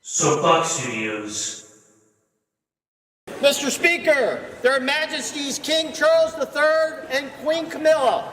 Soapbox Studios. Mr. Speaker, Their Majesties King Charles III and Queen Camilla.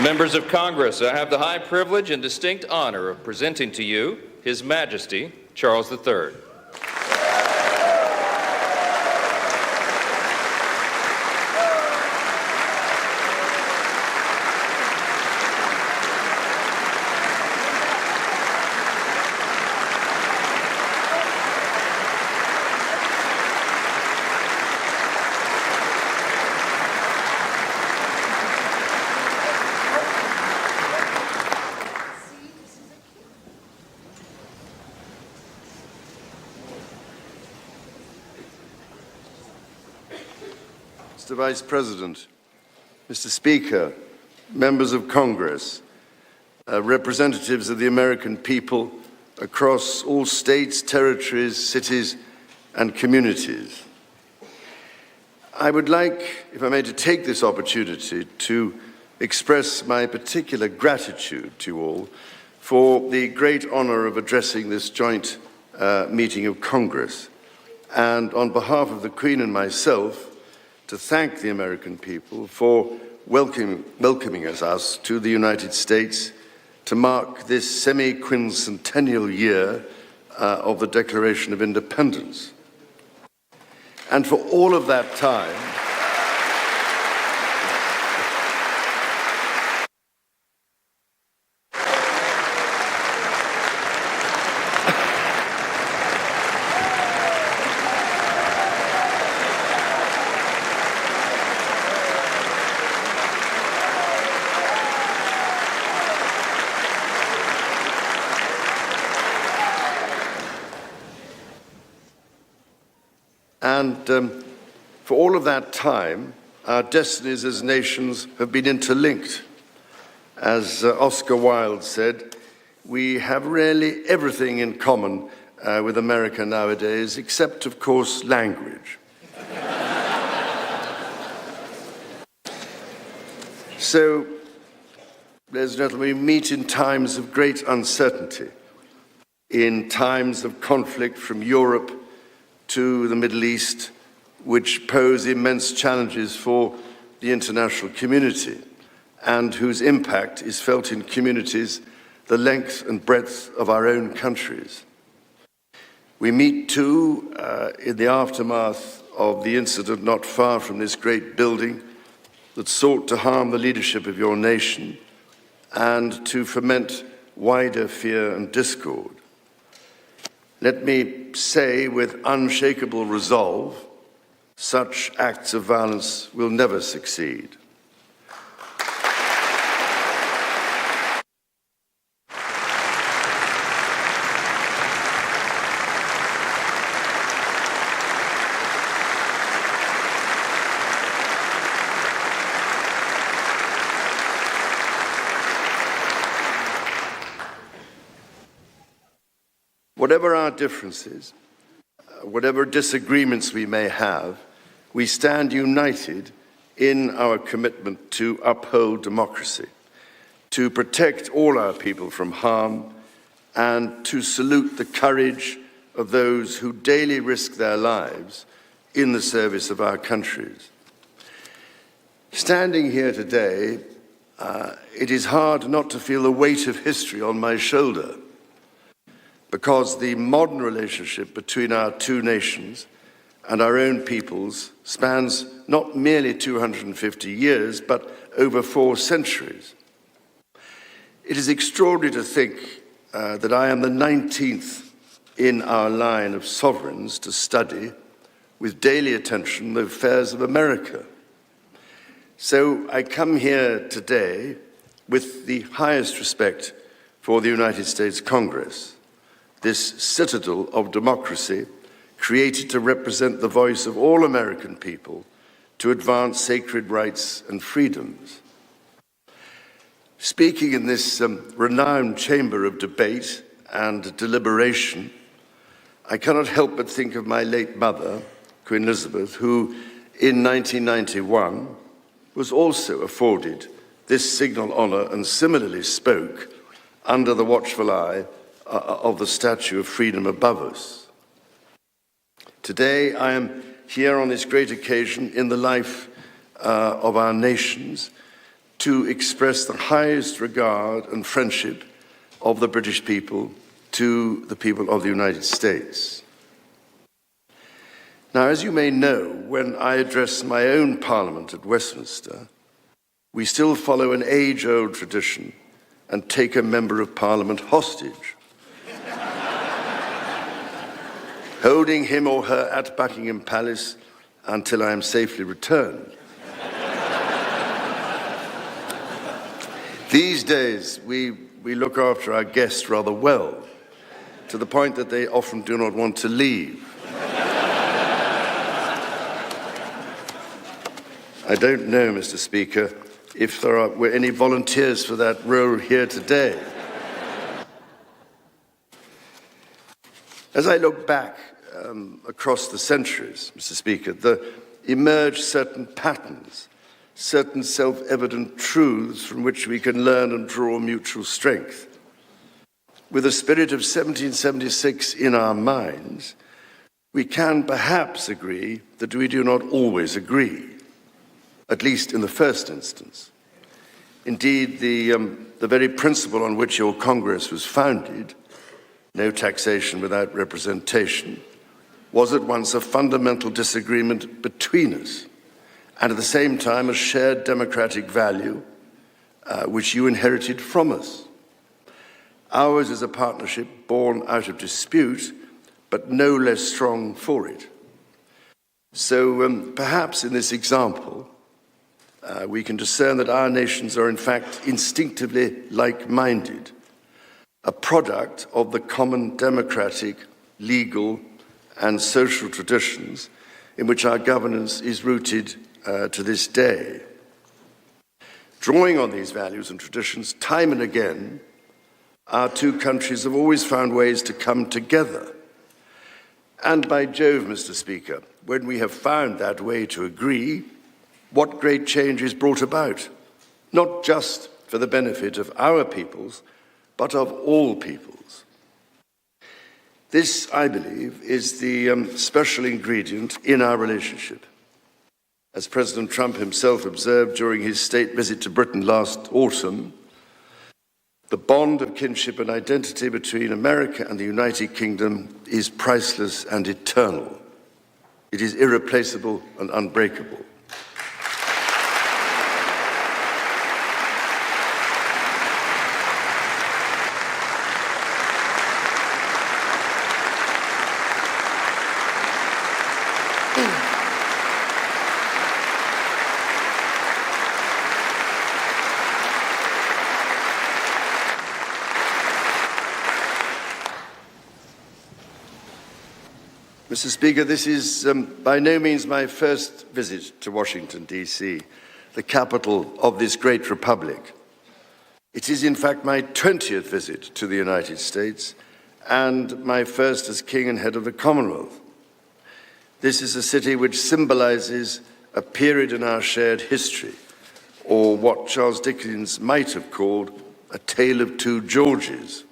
Members of Congress, I have the high privilege and distinct honor of presenting to you His Majesty Charles III. Mr. Vice President, Mr. Speaker, members of Congress, representatives of the American people across all states, territories, cities, and communities. I would like, if I may, to take this opportunity to express my particular gratitude to you all for the great honor of addressing this joint meeting of Congress, and on behalf of the Queen and myself, to thank the American people for welcoming us to the United States to mark this semi-quincentennial year of the Declaration of Independence. And for all of that time, for all of that time, our destinies as nations have been interlinked. As Oscar Wilde said, we have really everything in common with America nowadays, except, of course, language. So, ladies and gentlemen, we meet in times of great uncertainty, in times of conflict from Europe to the Middle East, which pose immense challenges for the international community. and whose impact is felt in communities the length and breadth of our own countries. We meet too in the aftermath of the incident not far from this great building that sought to harm the leadership of your nation and to foment wider fear and discord. Let me say with unshakable resolve, such acts of violence will never succeed. Whatever our differences, whatever disagreements we may have, we stand united in our commitment to uphold democracy, to protect all our people from harm, and to salute the courage of those who daily risk their lives in the service of our countries. Standing here today, it is hard not to feel the weight of history on my shoulder, because the modern relationship between our two nations and our own peoples spans not merely 250 years, but over 4 centuries. It is extraordinary to think that I am the 19th in our line of sovereigns to study with daily attention the affairs of America. So I come here today with the highest respect for the United States Congress, this citadel of democracy created to represent the voice of all American people to advance sacred rights and freedoms. Speaking in this renowned chamber of debate and deliberation, I cannot help but think of my late mother, Queen Elizabeth, who in 1991 was also afforded this signal honor and similarly spoke under the watchful eye of the Statue of Freedom above us. Today, I am here on this great occasion in the life of our nations to express the highest regard and friendship of the British people to the people of the United States. Now, as you may know, when I address my own Parliament at Westminster, we still follow an age-old tradition and take a Member of Parliament hostage, holding him or her at Buckingham Palace until I am safely returned. These days, we look after our guests rather well, to the point that they often do not want to leave. I don't know, Mr. Speaker, if there were any volunteers for that role here today. As I look back across the centuries, Mr. Speaker, there emerge certain patterns, certain self-evident truths from which we can learn and draw mutual strength. With the spirit of 1776 in our minds, we can perhaps agree that we do not always agree, at least in the first instance. Indeed, the very principle on which your Congress was founded, no taxation without representation, was at once a fundamental disagreement between us, and at the same time a shared democratic value which you inherited from us. Ours is a partnership born out of dispute, but no less strong for it. So perhaps in this example, we can discern that our nations are in fact instinctively like-minded, a product of the common democratic, legal, and social traditions in which our governance is rooted to this day. Drawing on these values and traditions, time and again, our two countries have always found ways to come together. And by Jove, Mr. Speaker, when we have found that way to agree, what great change is brought about, not just for the benefit of our peoples, but of all peoples. This, I believe, is the special ingredient in our relationship. As President Trump himself observed during his state visit to Britain last autumn, the bond of kinship and identity between America and the United Kingdom is priceless and eternal. It is irreplaceable and unbreakable. Mr. Speaker, this is by no means my first visit to Washington, D.C., the capital of this great republic. It is, in fact, my 20th visit to the United States and my first as King and head of the Commonwealth. This is a city which symbolizes a period in our shared history, or what Charles Dickens might have called a tale of two Georges.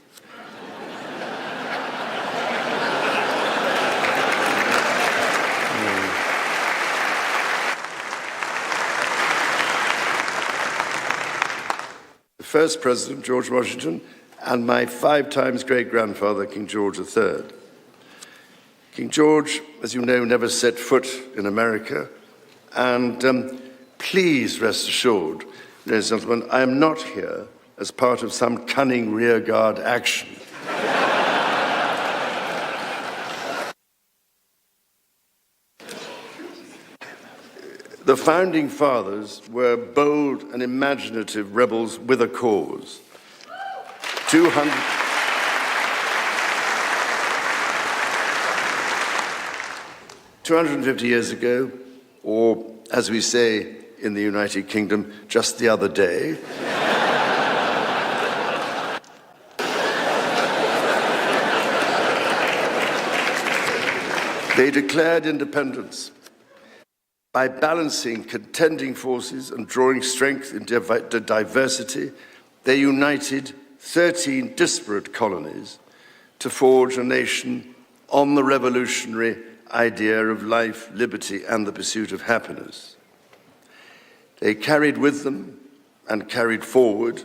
First President, George Washington, and my 5 times great-grandfather, King George III. King George, as you know, never set foot in America, and please rest assured, ladies and gentlemen, I am not here as part of some cunning rearguard action. The Founding Fathers were bold and imaginative rebels with a cause. 250 years ago, or as we say in the United Kingdom, just the other day, they declared independence. By balancing contending forces and drawing strength in diversity, they united 13 disparate colonies to forge a nation on the revolutionary idea of life, liberty, and the pursuit of happiness. They carried with them and carried forward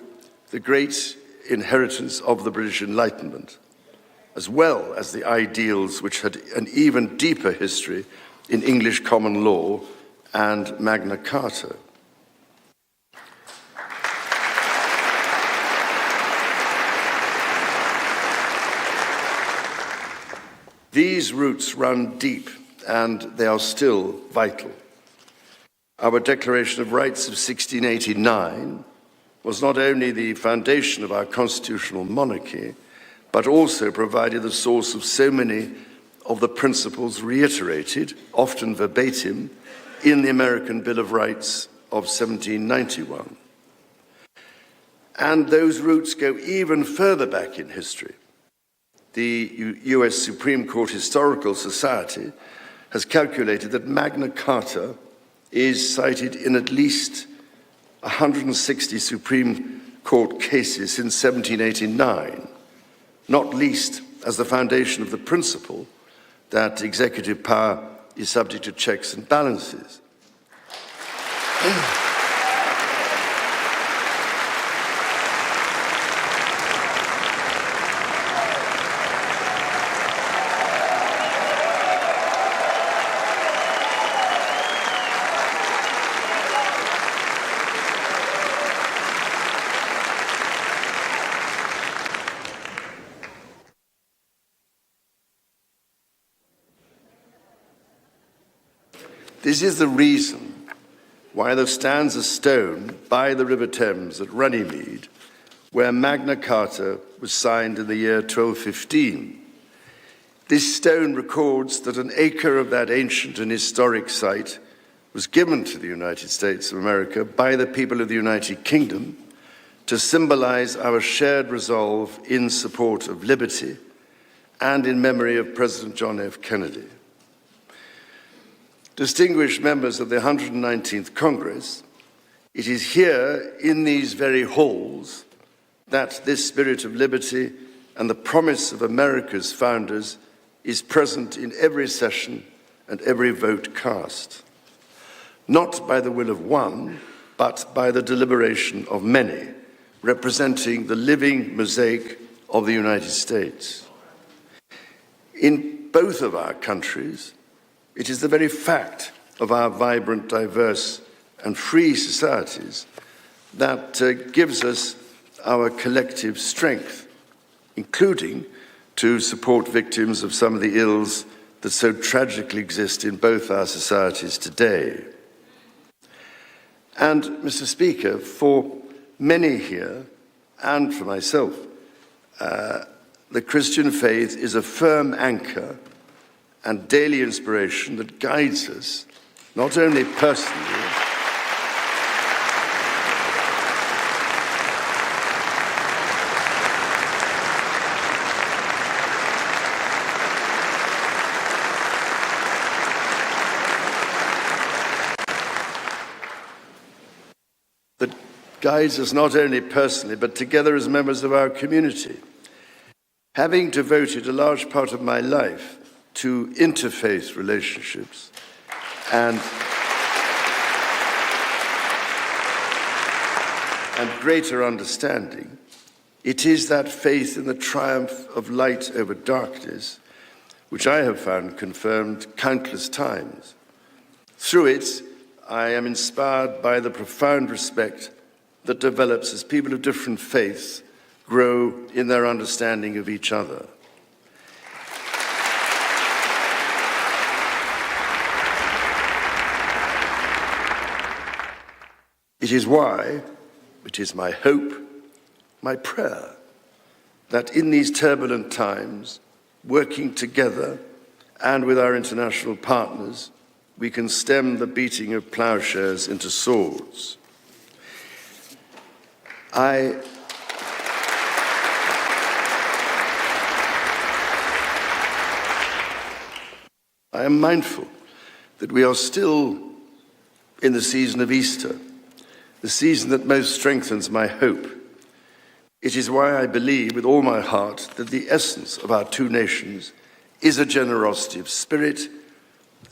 the great inheritance of the British Enlightenment, as well as the ideals which had an even deeper history in English common law and Magna Carta. These roots run deep, and they are still vital. Our Declaration of Rights of 1689 was not only the foundation of our constitutional monarchy, but also provided the source of so many of the principles reiterated, often verbatim, in the American Bill of Rights of 1791. And those roots go even further back in history. The US Supreme Court Historical Society has calculated that Magna Carta is cited in at least 160 Supreme Court cases since 1789, not least as the foundation of the principle that executive power is subject to checks and balances. This is the reason why there stands a stone by the River Thames at Runnymede, where Magna Carta was signed in the year 1215. This stone records that an acre of that ancient and historic site was given to the United States of America by the people of the United Kingdom to symbolize our shared resolve in support of liberty and in memory of President John F. Kennedy. Distinguished members of the 119th Congress, it is here in these very halls that this spirit of liberty and the promise of America's founders is present in every session and every vote cast. not by the will of one, but by the deliberation of many, representing the living mosaic of the United States. In both of our countries, it is the very fact of our vibrant, diverse, and free societies that gives us our collective strength, including to support victims of some of the ills that so tragically exist in both our societies today. And, Mr. Speaker, for many here, and for myself, the Christian faith is a firm anchor and daily inspiration that guides us, not only personally, that guides us not only personally, but together as members of our community. Having devoted a large part of my life to interfaith relationships and greater understanding, it is that faith in the triumph of light over darkness which I have found confirmed countless times. Through it, I am inspired by the profound respect that develops as people of different faiths grow in their understanding of each other. It is why, it is my hope, my prayer, that in these turbulent times, working together and with our international partners, we can stem the beating of plowshares into swords. I am mindful that we are still in the season of Easter, the season that most strengthens my hope. It is why I believe with all my heart that the essence of our two nations is a generosity of spirit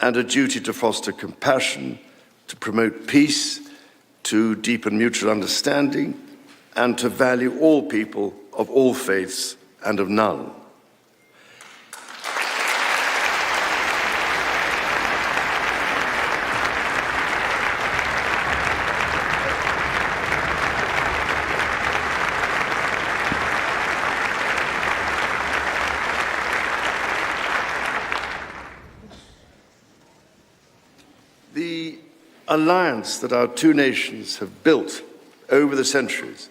and a duty to foster compassion, to promote peace, to deepen mutual understanding, and to value all people of all faiths and of none. The alliance that our two nations have built over the centuries,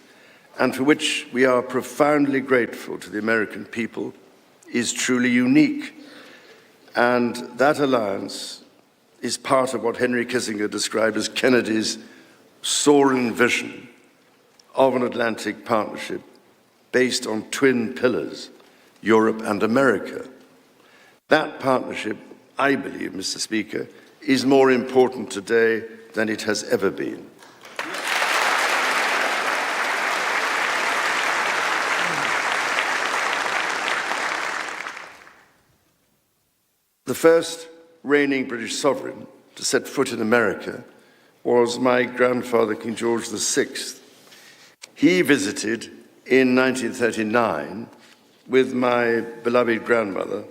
and for which we are profoundly grateful to the American people, is truly unique. And that alliance is part of what Henry Kissinger described as Kennedy's soaring vision of an Atlantic partnership based on twin pillars, Europe and America. That partnership, I believe, Mr. Speaker, is more important today than it has ever been. The first reigning British sovereign to set foot in America was my grandfather, King George VI. He visited in 1939 with my beloved grandmother,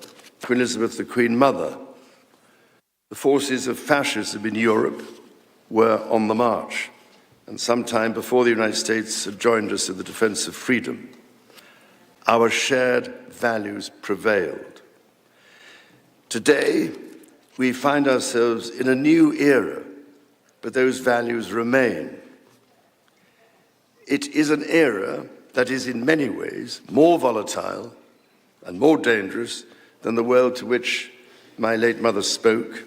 Queen Elizabeth, the Queen Mother. The forces of fascism in Europe were on the march, and sometime before the United States had joined us in the defense of freedom, our shared values prevailed. Today, we find ourselves in a new era, but those values remain. It is an era that is in many ways more volatile and more dangerous than the world to which my late mother spoke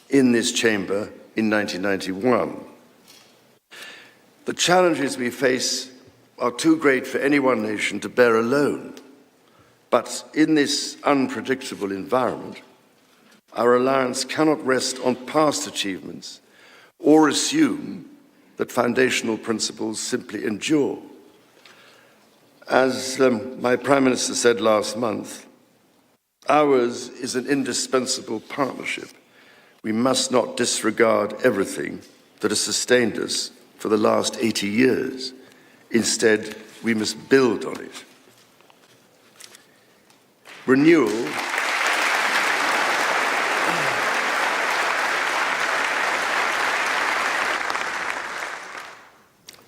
in this chamber in 1991. The challenges we face are too great for any one nation to bear alone. But in this unpredictable environment, our alliance cannot rest on past achievements or assume that foundational principles simply endure. As my Prime Minister said last month, ours is an indispensable partnership. We must not disregard everything that has sustained us for the last 80 years. Instead, we must build on it.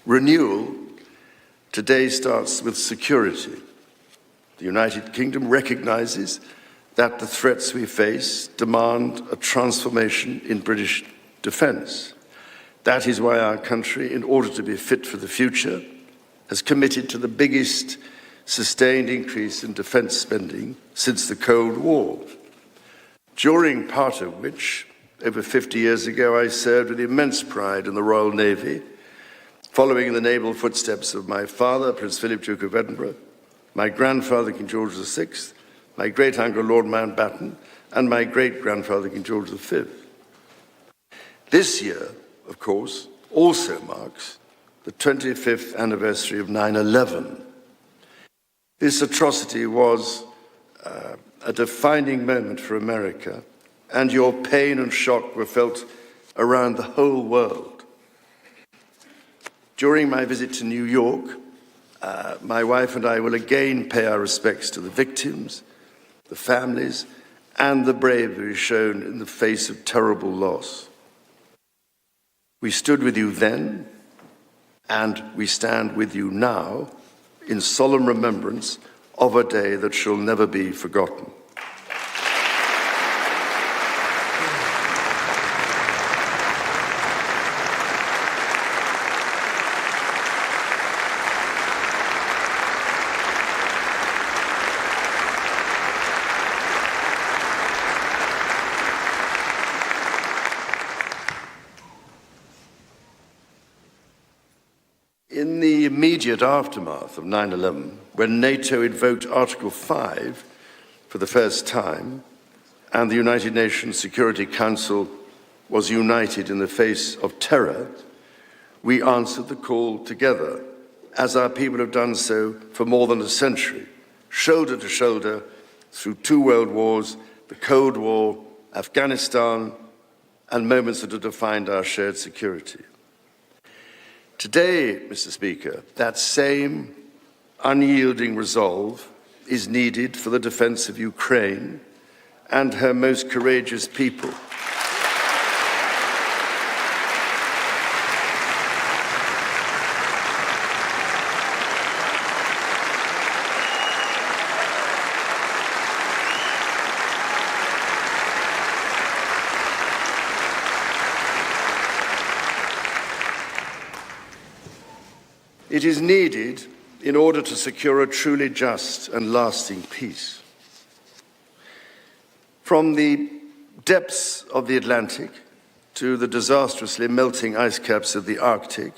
Renewal today starts with security. The United Kingdom recognizes that the threats we face demand a transformation in British defence. That is why our country, in order to be fit for the future, has committed to the biggest sustained increase in defence spending since the Cold War, during part of which, over 50 years ago, I served with immense pride in the Royal Navy, following in the naval footsteps of my father, Prince Philip, Duke of Edinburgh, my grandfather, King George VI, my great-uncle, Lord Mountbatten, and my great-grandfather, King George V. This year, of course, also marks the 25th anniversary of 9/11. This atrocity was a defining moment for America, and your pain and shock were felt around the whole world. During my visit to New York, my wife and I will again pay our respects to the victims, the families, and the bravery shown in the face of terrible loss. We stood with you then, and we stand with you now in solemn remembrance of a day that shall never be forgotten. In the immediate aftermath of 9/11, when NATO invoked Article 5 for the first time, and the United Nations Security Council was united in the face of terror, we answered the call together, as our people have done so for more than a century, shoulder to shoulder through 2 world wars, the Cold War, Afghanistan, and moments that have defined our shared security. Today, Mr. Speaker, that same unyielding resolve is needed for the defence of Ukraine and her most courageous people. It is needed in order to secure a truly just and lasting peace. From the depths of the Atlantic to the disastrously melting ice caps of the Arctic,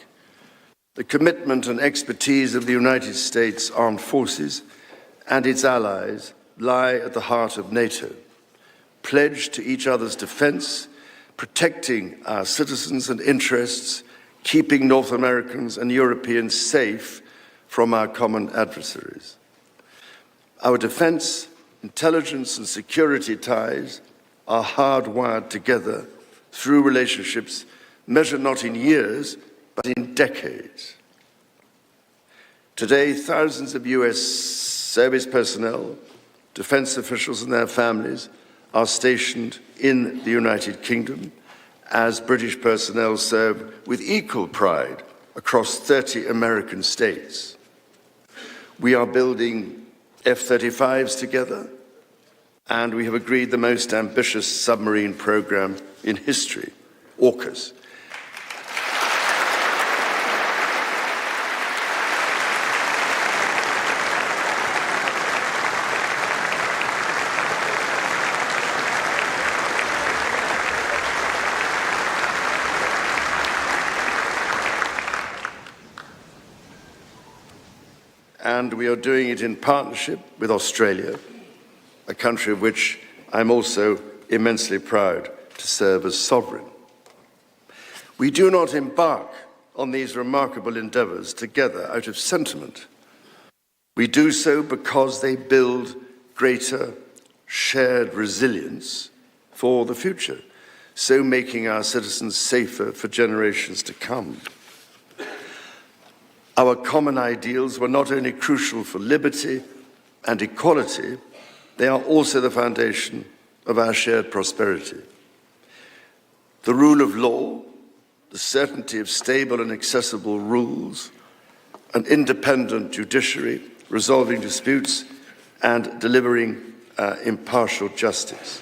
the commitment and expertise of the United States Armed Forces and its allies lie at the heart of NATO, pledged to each other's defense, protecting our citizens and interests, keeping North Americans and Europeans safe from our common adversaries. Our defense, intelligence, and security ties are hardwired together through relationships measured not in years, but in decades. Today, thousands of US service personnel, defense officials, and their families are stationed in the United Kingdom, as British personnel serve with equal pride across 30 American states. We are building F-35s together, and we have agreed the most ambitious submarine program in history, AUKUS. And we are doing it in partnership with Australia, a country of which I'm also immensely proud to serve as sovereign. We do not embark on these remarkable endeavours together out of sentiment. We do so because they build greater shared resilience for the future. so making our citizens safer for generations to come. Our common ideals were not only crucial for liberty and equality, they are also the foundation of our shared prosperity. The rule of law, the certainty of stable and accessible rules, an independent judiciary resolving disputes and delivering impartial justice.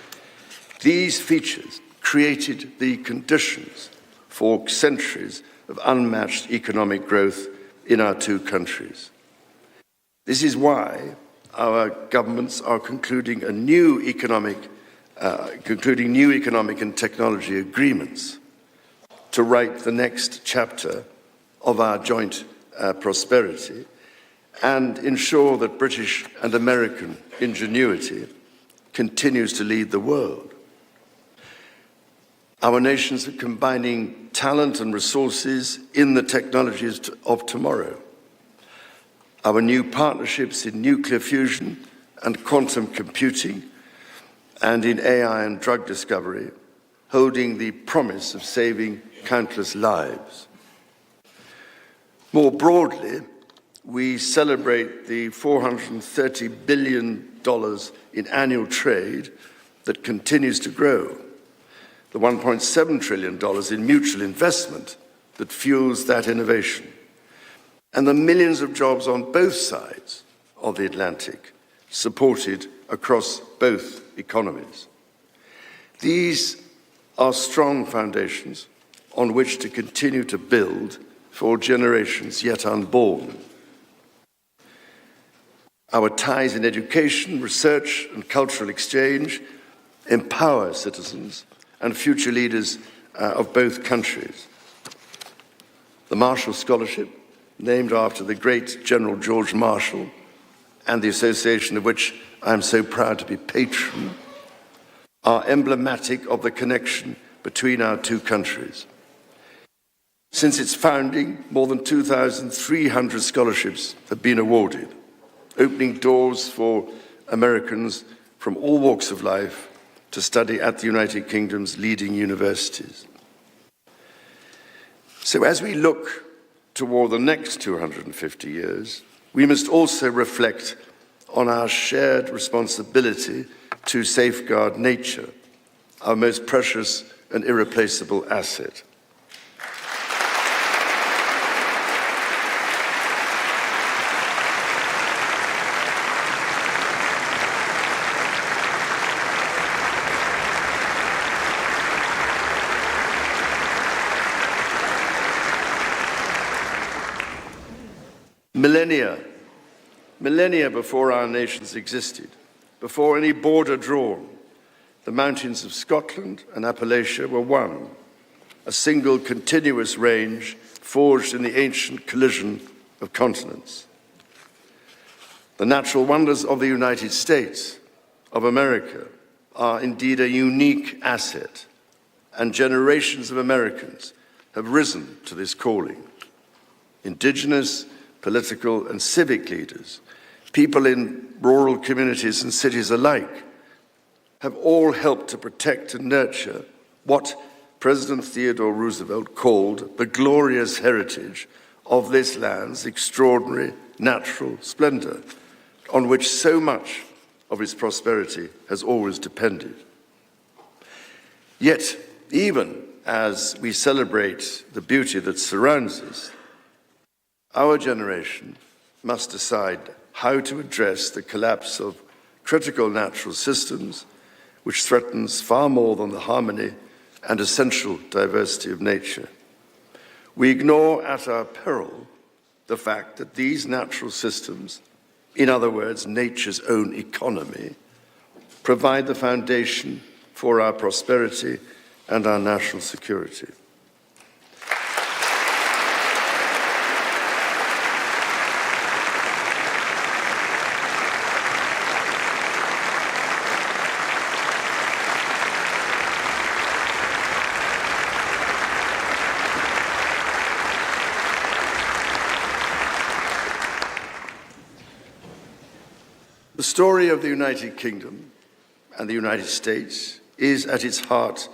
These features created the conditions for centuries of unmatched economic growth in our two countries. This is why our governments are concluding new economic and technology agreements to write the next chapter of our joint prosperity and ensure that British and American ingenuity continues to lead the world. Our nations are combining talent and resources in the technologies of tomorrow. Our new partnerships in nuclear fusion and quantum computing and in AI and drug discovery, holding the promise of saving countless lives. More broadly, we celebrate the $430 billion in annual trade that continues to grow, the $1.7 trillion in mutual investment that fuels that innovation, and the millions of jobs on both sides of the Atlantic, supported across both economies. These are strong foundations on which to continue to build for generations yet unborn. Our ties in education, research, and cultural exchange empower citizens and future leaders of both countries. The Marshall Scholarship, named after the great General George Marshall, and the association of which I am so proud to be patron, are emblematic of the connection between our two countries. Since its founding, more than 2,300 scholarships have been awarded, opening doors for Americans from all walks of life to study at the United Kingdom's leading universities. So as we look toward the next 250 years, we must also reflect on our shared responsibility to safeguard nature, our most precious and irreplaceable asset. Millennia before our nations existed, before any border drawn, the mountains of Scotland and Appalachia were one, a single continuous range forged in the ancient collision of continents. The natural wonders of the United States of America are indeed a unique asset, and generations of Americans have risen to this calling. Indigenous, political and civic leaders, people in rural communities and cities alike, have all helped to protect and nurture what President Theodore Roosevelt called the glorious heritage of this land's extraordinary natural splendor, on which so much of its prosperity has always depended. Yet, even as we celebrate the beauty that surrounds us, our generation must decide how to address the collapse of critical natural systems, which threatens far more than the harmony and essential diversity of nature. We ignore at our peril the fact that these natural systems, in other words, nature's own economy, provide the foundation for our prosperity and our national security. The story of the United Kingdom and the United States is at its heart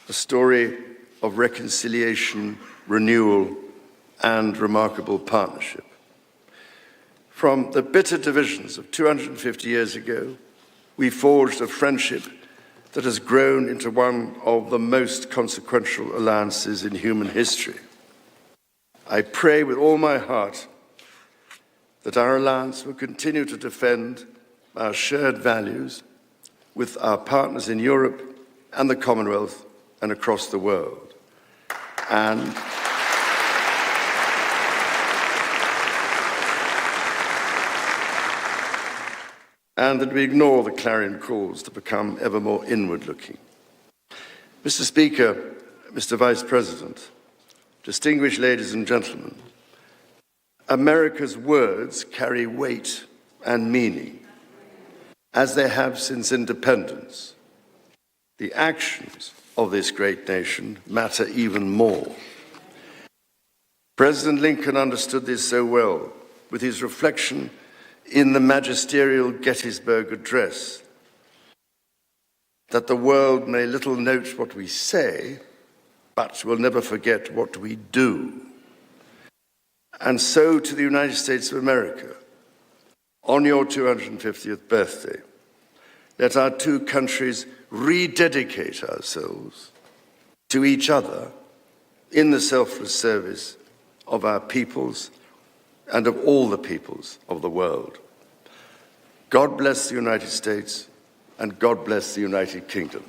a story of reconciliation, renewal, and remarkable partnership. From the bitter divisions of 250 years ago, we forged a friendship that has grown into one of the most consequential alliances in human history. I pray with all my heart that our alliance will continue to defend our shared values with our partners in Europe and the Commonwealth and across the world. And that we ignore the clarion calls to become ever more inward-looking. Mr. Speaker, Mr. Vice President, distinguished ladies and gentlemen, America's words carry weight and meaning, as they have since independence. The actions of this great nation matter even more. President Lincoln understood this so well with his reflection in the magisterial Gettysburg Address, that the world may little note what we say, but will never forget what we do. And so to the United States of America, on your 250th birthday, let our two countries rededicate ourselves to each other in the selfless service of our peoples and of all the peoples of the world. God bless the United States, and God bless the United Kingdom.